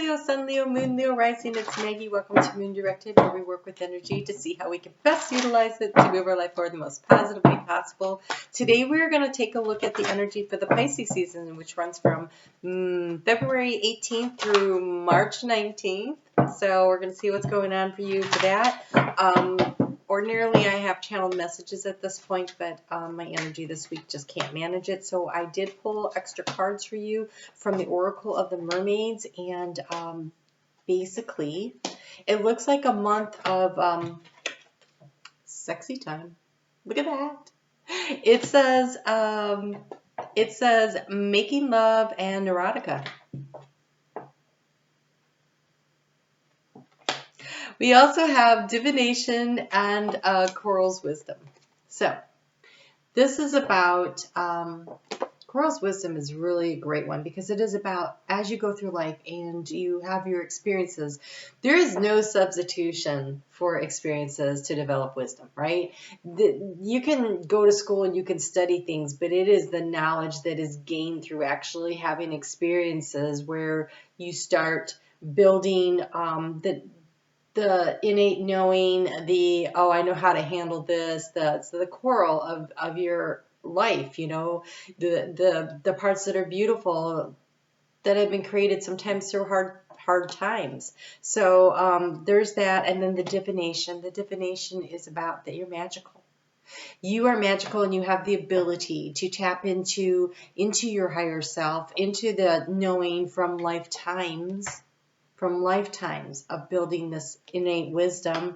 Leo, Sun Leo, Moon Leo, Rising. It's Maggie. Welcome to Moon Directed, where we work with energy to see how we can best utilize it to move our life forward the most positive way possible. Today we're going to take a look at the energy for the Pisces season, which runs from February 18th through March 19th. So we're going to see what's going on for you for that. Ordinarily, I have channeled messages at this point, but my energy this week just can't manage it. So I did pull extra cards for you from the Oracle of the Mermaids, and basically, it looks like a month of sexy time. Look at that. It says making love and erotica. We also have divination and Coral's wisdom. So this is about, Coral's wisdom is really a great one because it is about as you go through life and you have your experiences, there is no substitution for experiences to develop wisdom, right? You can go to school and you can study things, but it is the knowledge that is gained through actually having experiences where you start building the innate knowing, I know how to handle this, the coral of your life, you know, the parts that are beautiful that have been created sometimes through hard times. So there's that, and then the divination. The divination is about that you're magical. You are magical and you have the ability to tap into your higher self, into the knowing from lifetimes of building this innate wisdom,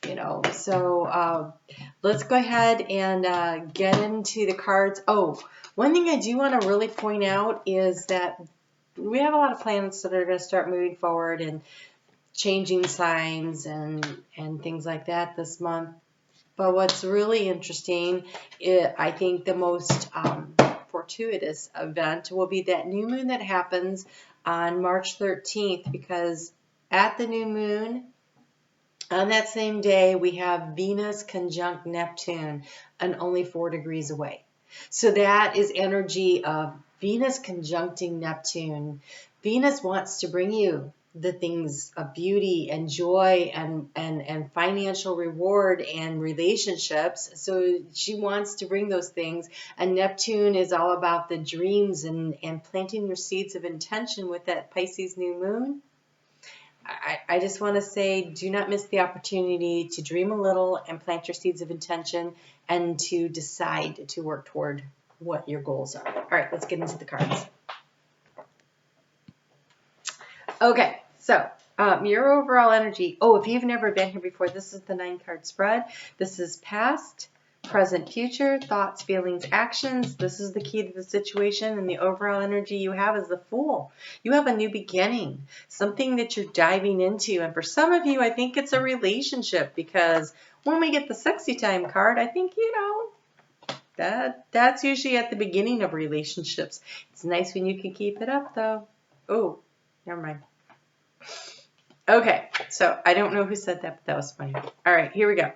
you know. So let's go ahead and get into the cards. Oh, one thing I do want to really point out is that we have a lot of planets that are going to start moving forward and changing signs and things like that this month. But what's really interesting, I think the most fortuitous event will be that new moon that happens on March 13th, because at the new moon, on that same day, we have Venus conjunct Neptune and only 4 degrees away. So that is energy of Venus conjuncting Neptune. Venus wants to bring you the things of beauty and joy and financial reward and relationships. So she wants to bring those things. And Neptune is all about the dreams and planting your seeds of intention with that Pisces new moon. I just want to say, do not miss the opportunity to dream a little and plant your seeds of intention and to decide to work toward what your goals are. All right, let's get into the cards. Okay, so your overall energy. Oh, if you've never been here before, this is the 9-card spread. This is past, present, future, thoughts, feelings, actions. This is the key to the situation, and the overall energy you have is the Fool. You have a new beginning, something that you're diving into. And for some of you, I think it's a relationship, because when we get the sexy time card, I think, you know, that's usually at the beginning of relationships. It's nice when you can keep it up, though. Oh, never mind. Okay, so I don't know who said that, but that was funny. All right, here we go.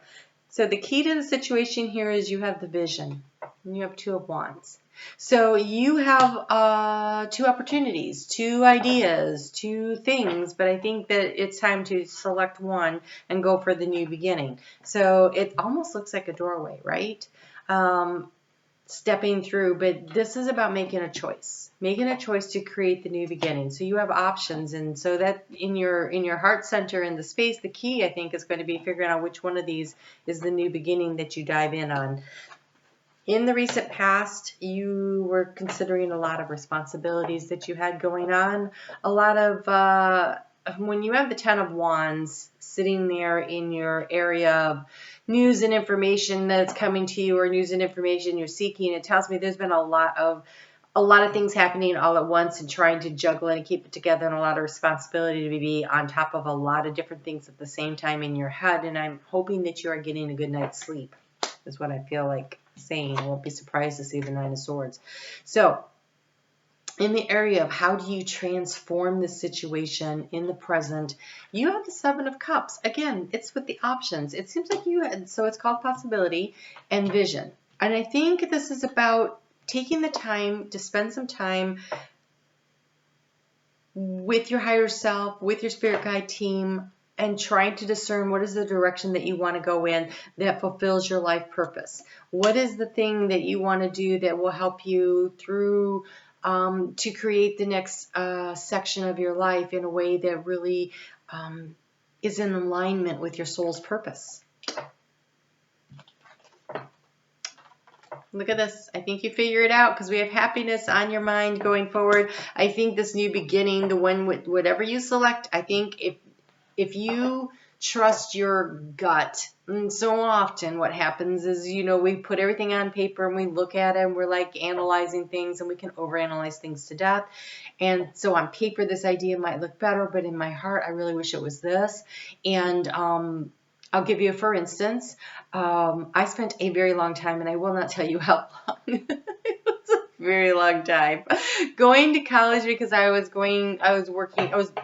So the key to the situation here is you have the vision, and you have 2 of Wands. So you have 2 opportunities, 2 ideas, 2 things, but I think that it's time to select one and go for the new beginning. So it almost looks like a doorway, right? Stepping through, but this is about making a choice to create the new beginning. So you have options, and so that in your heart center in the space, the key I think is going to be figuring out which one of these is the new beginning that you dive in on. In the recent past, you were considering a lot of responsibilities that you had going on, a lot of when you have the 10 of Wands sitting there in your area of news and information that's coming to you, or news and information you're seeking, it tells me there's been a lot of things happening all at once and trying to juggle and keep it together, and a lot of responsibility to be on top of a lot of different things at the same time in your head. And I'm hoping that you are getting a good night's sleep, is what I feel like saying. I won't be surprised to see the 9 of Swords. So in the area of how do you transform the situation in the present, you have the 7 of Cups. Again, it's with the options. It seems like you had, so it's called possibility and vision. And I think this is about taking the time to spend some time with your higher self, with your spirit guide team, and trying to discern what is the direction that you want to go in that fulfills your life purpose. What is the thing that you want to do that will help you through to create the next section of your life in a way that really is in alignment with your soul's purpose. Look at this. I think you figure it out because we have happiness on your mind going forward. I think this new beginning, the one with whatever you select, I think if you trust your gut, and so often what happens is, we put everything on paper and we look at it and we're like analyzing things and we can overanalyze things to death. And so on paper, this idea might look better, but in my heart, I really wish it was this. And I'll give you a for instance. I spent a very long time, and I will not tell you how long. It was a very long time going to college because I was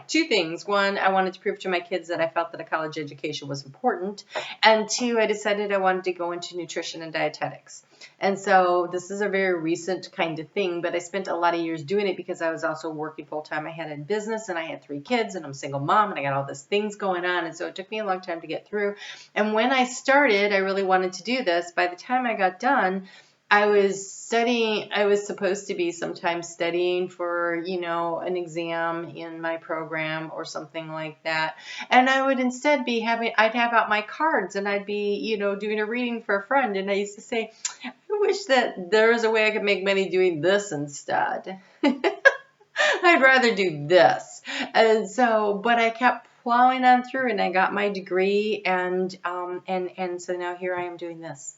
two things. One, I wanted to prove to my kids that I felt that a college education was important. And two, I decided I wanted to go into nutrition and dietetics. And so this is a very recent kind of thing, but I spent a lot of years doing it because I was also working full time. I had a business and I had 3 kids and I'm a single mom and I got all these things going on. And so it took me a long time to get through. And when I started, I really wanted to do this. By the time I got done, I was studying. I was supposed to be sometimes studying for, an exam in my program or something like that. And I would instead be I'd have out my cards and I'd be, doing a reading for a friend. And I used to say, I wish that there was a way I could make money doing this instead. I'd rather do this. And so, but I kept plowing on through and I got my degree and so now here I am doing this.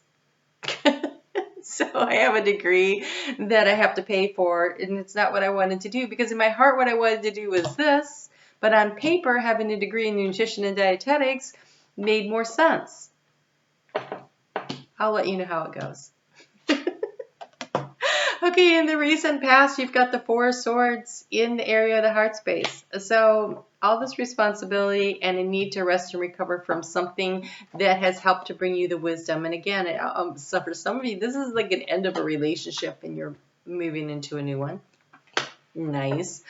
So I have a degree that I have to pay for, and it's not what I wanted to do because in my heart what I wanted to do was this, but on paper having a degree in nutrition and dietetics made more sense. I'll let you know how it goes. Okay, in the recent past, you've got the 4 of Swords in the area of the heart space. So all this responsibility and a need to rest and recover from something that has helped to bring you the wisdom. And again, so for some of you, this is like an end of a relationship and you're moving into a new one. Nice.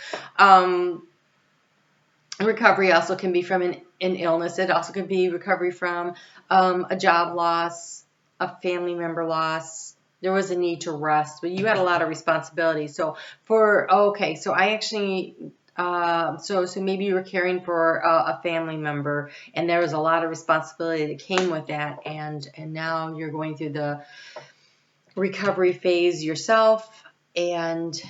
Recovery also can be from an illness. It also could be recovery from a job loss, a family member loss. There was a need to rest, but you had a lot of responsibility. So I actually, so maybe you were caring for a family member and there was a lot of responsibility that came with that. And now you're going through the recovery phase yourself. And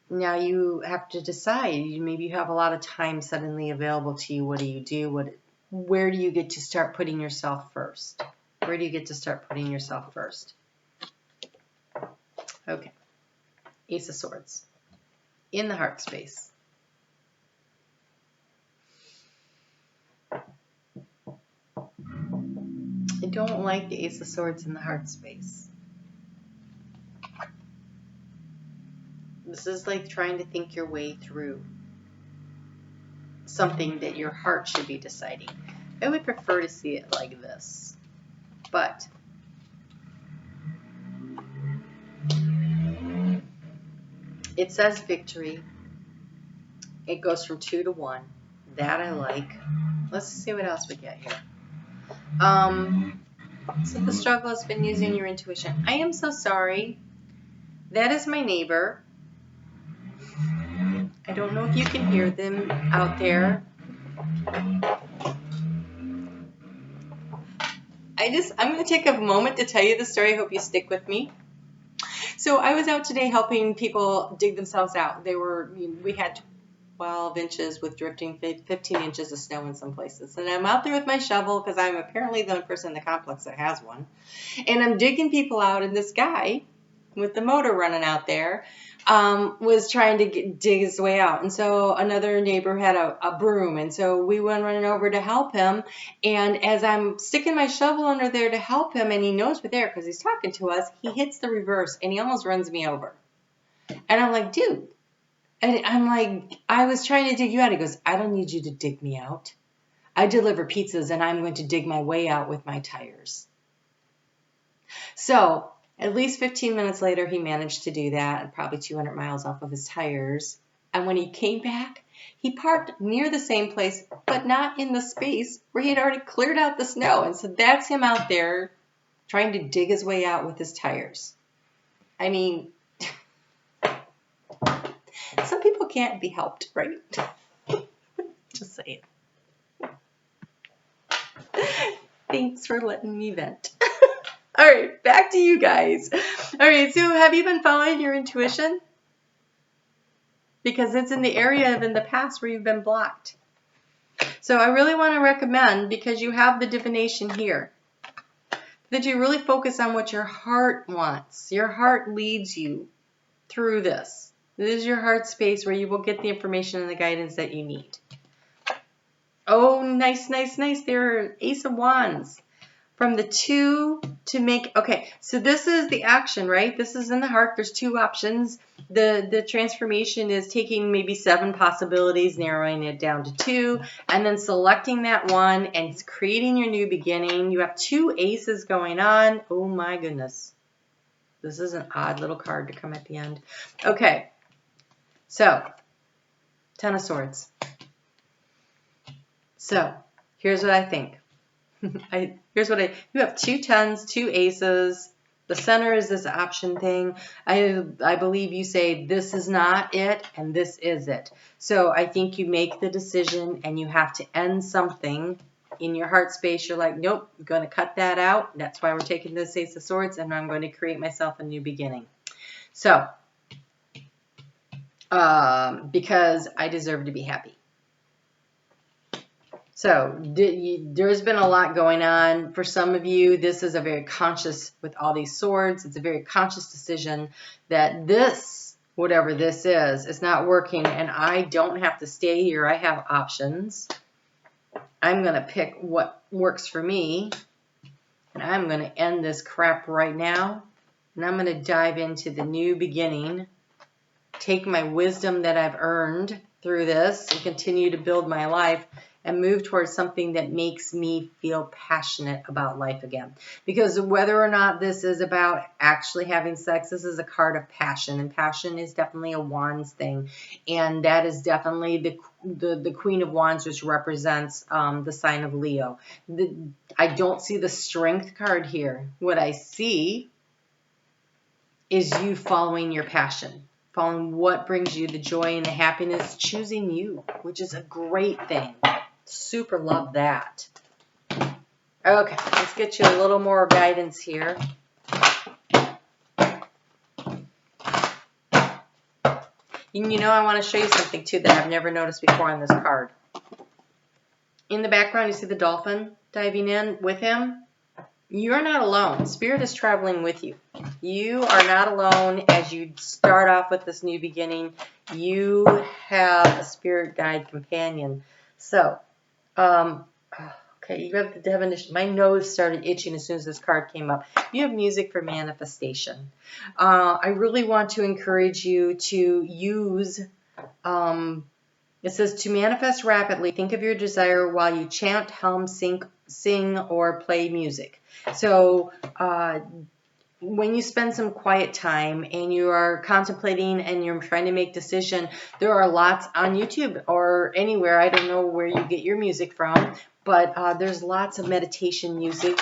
now you have to decide, maybe you have a lot of time suddenly available to you. What do you do? Where do you get to start putting yourself first? Where do you get to start putting yourself first? Okay, Ace of Swords in the heart space. I don't like the Ace of Swords in the heart space. This is like trying to think your way through something that your heart should be deciding. I would prefer to see it like this, but it says victory. It goes from 2 to 1. That I like. Let's see what else we get here. So the struggle has been using your intuition. I am so sorry. That is my neighbor. I don't know if you can hear them out there. I'm going to take a moment to tell you the story. I hope you stick with me. So I was out today helping people dig themselves out. We had 12 inches with drifting 15 inches of snow in some places. And I'm out there with my shovel because I'm apparently the only person in the complex that has one. And I'm digging people out, and this guy with the motor running out there was trying to dig his way out. And so another neighbor had a broom. And so we went running over to help him. And as I'm sticking my shovel under there to help him, and he knows we're there because he's talking to us, he hits the reverse and he almost runs me over. And I'm like, dude. And I'm like, I was trying to dig you out. He goes, I don't need you to dig me out. I deliver pizzas and I'm going to dig my way out with my tires. So at least 15 minutes later, he managed to do that, probably 200 miles off of his tires. And when he came back, he parked near the same place, but not in the space where he had already cleared out the snow. And so that's him out there trying to dig his way out with his tires. I mean, some people can't be helped, right? Just saying. Thanks for letting me vent. All right, back to you guys. All right, so have you been following your intuition? Because it's in the area of in the past where you've been blocked. So I really want to recommend, because you have the divination here, that you really focus on what your heart wants. Your heart leads you through this. This is your heart space where you will get the information and the guidance that you need. Oh, nice, nice, nice. There are Ace of Wands. From the 2 to make, okay, so this is the action, right? This is in the heart. There's 2 options. The transformation is taking maybe 7 possibilities, narrowing it down to 2, and then selecting that one and creating your new beginning. You have 2 aces going on. Oh my goodness. This is an odd little card to come at the end. Okay, so 10 of Swords. So here's what I think. You have 2 10s, 2 aces. The center is this option thing. I believe you say this is not it and this is it. So I think you make the decision and you have to end something in your heart space. You're like, nope, I'm going to cut that out. That's why we're taking this Ace of Swords, and I'm going to create myself a new beginning. So, because I deserve to be happy. So there's been a lot going on. For some of you, this is a very conscious, with all these swords, it's a very conscious decision that this, whatever this is not working, and I don't have to stay here. I have options. I'm going to pick what works for me, and I'm going to end this crap right now, and I'm going to dive into the new beginning, take my wisdom that I've earned through this, and continue to build my life and move towards something that makes me feel passionate about life again. Because whether or not this is about actually having sex, this is a card of passion, and passion is definitely a Wands thing, and that is definitely the Queen of Wands, which represents the sign of Leo. I don't see the Strength card here. What I see is you following your passion, following what brings you the joy and the happiness, choosing you, which is a great thing. Super love that. Okay, let's get you a little more guidance here. You know, I want to show you something too that I've never noticed before on this card. In the background, you see the dolphin diving in with him. You're not alone. Spirit is traveling with you. You are not alone as you start off with this new beginning. You have a spirit guide companion. So, okay, you have the definition. My nose started itching as soon as this card came up. You have music for manifestation. I really want to encourage you to use, it says to manifest rapidly, think of your desire while you chant, hum, sing, or play music. So, when you spend some quiet time and you are contemplating and you're trying to make decision, there are lots on YouTube or anywhere. I don't know where you get your music from, but there's lots of meditation music.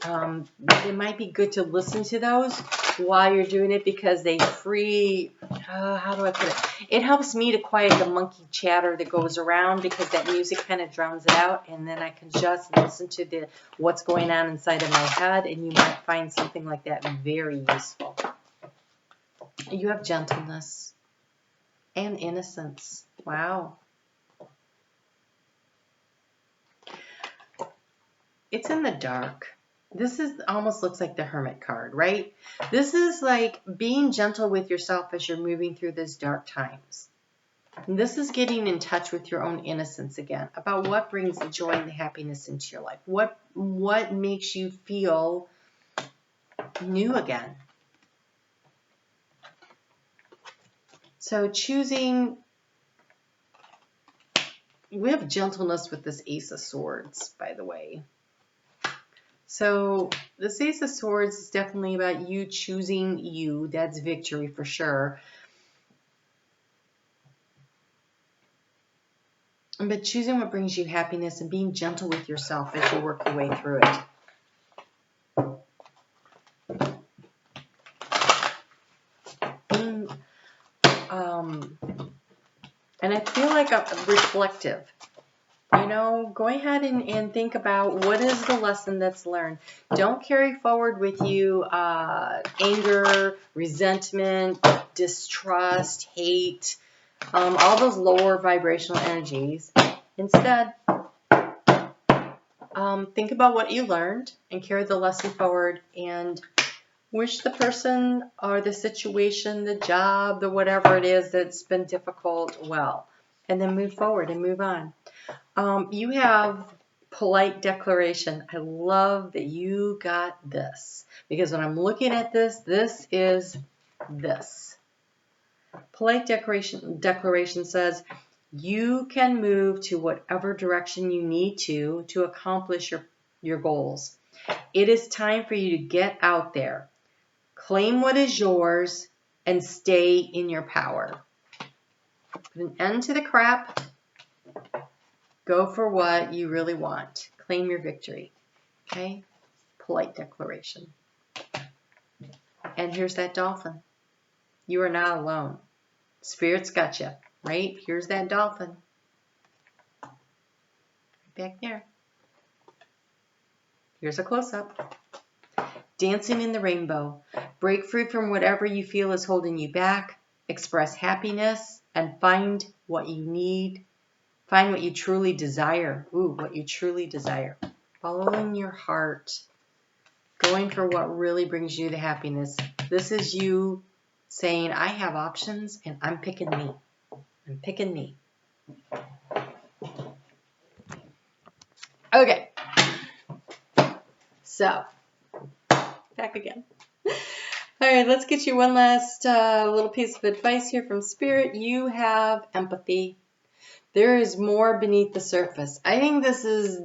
It might be good to listen to those while you're doing it, because they free, how do I put it? It helps me to quiet the monkey chatter that goes around, because that music kind of drowns it out, and then I can just listen to what's going on inside of my head, and you might find something like that very useful. You have gentleness and innocence. Wow. It's in the dark. This is almost looks like the Hermit card, right? This is like being gentle with yourself as you're moving through these dark times. And this is getting in touch with your own innocence again, about what brings the joy and the happiness into your life. What makes you feel new again. So choosing, we have gentleness with this Ace of Swords, by the way. So this Ace of Swords is definitely about you choosing you. That's victory for sure. but choosing what brings you happiness and being gentle with yourself as you work your way through it. Being, and I feel like I'm reflective. You know, go ahead and think about what is the lesson that's learned. Don't carry forward with you anger, resentment, distrust, hate, all those lower vibrational energies. Instead, think about what you learned and carry the lesson forward and wish the person or the situation, the job, the whatever it is that's been difficult well. And then move forward and move on. You have polite declaration. I love that you got this. Because when I'm looking at this, this is this. Polite declaration says, you can move to whatever direction you need to accomplish your goals. It is time for you to get out there. Claim what is yours and stay in your power. Put an end to the crap. Go for what you really want. Claim your victory. Okay? Polite declaration. And here's that dolphin. You are not alone. Spirit's got you, right? Here's that dolphin. Back there. Here's a close-up. Dancing in the rainbow. Break free from whatever you feel is holding you back. Express happiness and find what you need. Find what you truly desire. Ooh, what you truly desire. Following your heart. Going for what really brings you the happiness. This is you saying, I have options and I'm picking me. I'm picking me. Okay. So, back again. All right, let's get you one last little piece of advice here from Spirit. You have empathy. There is more beneath the surface. I think this is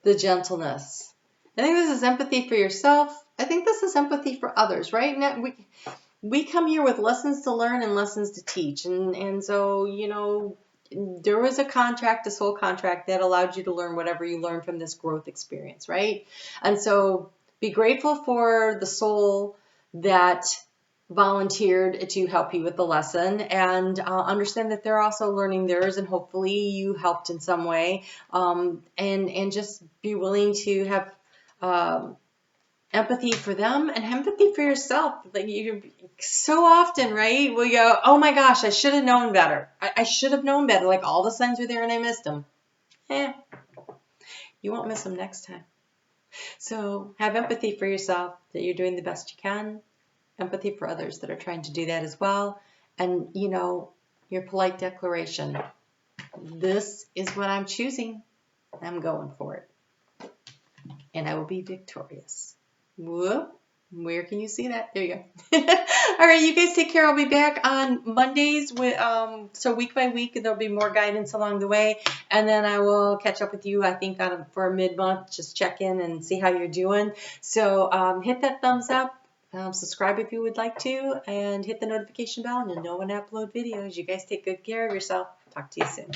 the gentleness. I think this is empathy for yourself. I think this is empathy for others, right? Now, we come here with lessons to learn and lessons to teach. And so, you know, there was a soul contract that allowed you to learn whatever you learned from this growth experience, right? And so be grateful for the soul that volunteered to help you with the lesson, and understand that they're also learning theirs, and hopefully you helped in some way, and just be willing to have empathy for them and empathy for yourself. Like, you so often, right, we go, oh my gosh, I should have known better. I should have known better. Like, all the signs were there and I missed them. You won't miss them next time. So have empathy for yourself that you're doing the best you can. Empathy for others that are trying to do that as well. And, you know, your polite declaration. This is what I'm choosing. I'm going for it. And I will be victorious. Whoop. Where can you see that? There you go. All right, you guys take care. I'll be back on Mondays with so week by week, there'll be more guidance along the way, and then I will catch up with you, I think, for mid-month, just check in and see how you're doing. So hit that thumbs up. Subscribe if you would like to, and hit the notification bell, and you'll know when I upload videos. You guys take good care of yourself. Talk to you soon.